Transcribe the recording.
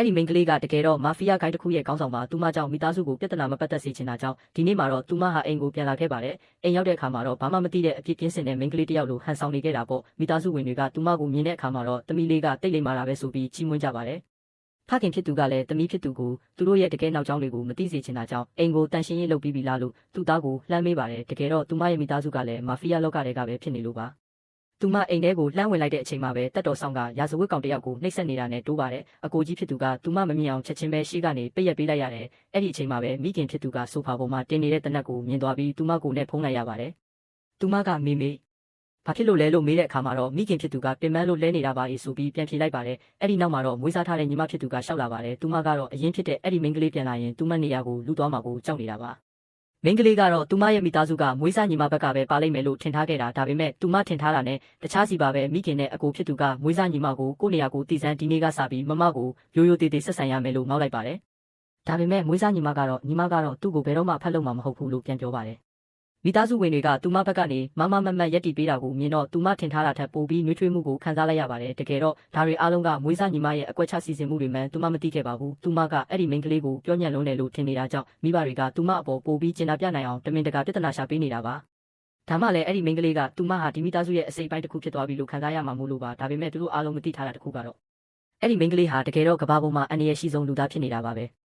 အဲ့ဒီမိန်းကလေးကတကယ်တော့မာဖီးယားဂိုင်းတစ်ခုရဲ့ခေါင်းဆောင်ပါသူမကြောင့်မိသားစုကိုပြဿနာမပတ်သက်စေချင်တာကြောင့်ဒီနေ့မှာတော့သူမဟာအိမ်ကိုပြန်လာခဲ့ပါတယ်အိမ်ရောက်တဲ့အခါမှာတော့ဘာမှမသိတဲ့အဖြစ်ကင်းစင်တဲ့မိန်းကလေးတစ်ယောက်လိုဟန်ဆောင်နေခဲ့တာပေါ့မိသားစုဝင်တွေကသူမကိုမြင်တဲ့အခါမှာတော့သမီးလေးကတိတ်လိမ္မာတာပဲဆိုပြီးချီးမွမ်းကြပါတယ်ဖခင်ဖြစ်သူကလည်းသမီးဖြစ်သူကိုသူတို့ရဲ့တကယ်နောက်ကျောင်းတွေကိုမသိစေချင်တာကြောင့်အိမ်ကိုတန်ရှင်းရေးလုပ်ပြီးပြီလားလို့သူ့သားကိုလှမ်းမေးပါတယ်တကယ်တော့သူမရဲ့မိသားစုကလည်းမာဖီးယားလောကတွေကပဲဖြစ်နေလို့ပါသူမအိမ်ထဲကိုလှမ်းဝင်လိုက်တဲ့အချိန်မှာပဲတက်တော်ဆောင်ကရာဇဝတ်ကောင်တယောက်ကိုနှိပ်စက်နေတာနဲ့တိုးပါတယ်အကိုကြီးဖြစ်သူကသူမမမြင်အောင်ချက်ချင်းပဲရှေ့ကနေပိတ်ရက်ပေးလိုက်ရတယ်အဲ့ဒီအချိန်မှာပဲမိခင်ဖြစ်သူကဆိုဖာပေါ်မှာတင်နေတဲ့တနက်ကိုမြင်သွားပြီးသူမကိုနဲ့ဖုံးလိုက်ရပါတယ်သူမကမေမေဘာဖြစ်လို့လဲလို့မေးတဲ့အခါမှာတော့မိခင်ဖြစ်သူကပင်ပန်းလို့လဲနေတာပါဆိုပြီးပြန်ဖြေလိုက်ပါတယ်အဲ့ဒီနောက်မှာတော့မွေးစားထားတဲ့ညီမဖြစ်သူကရှောက်လာပါတယ်သူမကတော့အရင်ဖြစ်တဲ့အဲ့ဒီမိန်းကလေးပြန်လာရင်သူမနေရာကိုလူသွားမှာကိုကြောက်နေတာပါမိန်းကလေးကတော့သူမရဲ့မိသားစုကမွေးစားညီမဘက်ကပဲပါလိမ့်မယ်လို့ထင်ထားခဲ့တာဒါပေမဲ့သူမထင်ထားတာနဲ့တခြားစီပါပဲမိခင်နဲ့အကိုဖြစ်သူကမွေးစားညီမကိုကိုယ့်နေရာကိုတည်ဆန်းဒီနေ့ကစပြီးမမကိုရိုးရိုးသေးသေးဆက်ဆံရမယ်လို့ငေါက်လိုက်ပါတယ်ဒါပေမဲ့မွေးစားညီမကတော့သူ့ကိုဘယ်တော့မှဖတ်လို့မှမဟုတ်ဘူးလို့ပြန်ပြောပါတယ်မိသားစုဝင်တွေကသူမဘက်ကနေမမမတ်ရက်တီပေးတာကိုမြင်တော့သူမထင်ထားတာထက်ပိုပြီးနှွေးထွေးမှုကိုခံစားလိုက်ရပါတယ်တကယ်တော့ဒါတွေအားလုံးကမွေးစားညီမရဲ့အကွက်ချစီစဉ်မှုတွေမှန်သူမမသိခဲ့ပါဘူးသူမကအဲ့ဒီမိန်းကလေးကိုပြောညံ့လုံးတယ်လို့ထင်နေတာကြောင့်မိဘတွေကသူမအပေါ်ပိုပြီးကျင်နာပြနိုင်အောင်တမင်တကာပြဿနာရှာပေးနေတာပါဒါမှလည်းအဲ့ဒီမိန်းကလေးကသူမဟာဒီမိသားစုရဲ့အစိပ်ပိုင်းတစ်ခုဖြစ်သွားပြီလို့ခံစားရမှာမို့လို့ပါဒါပေမဲ့သူတို့အားလုံးမသိထားတာတစ်ခုကတော့အဲ့ဒီမိန်းကလေးဟာတကယ်တော့ကဘာပေါ်မှာအန္တရာယ်ရှိဆုံးလူသားဖြစ်နေတာပါပဲ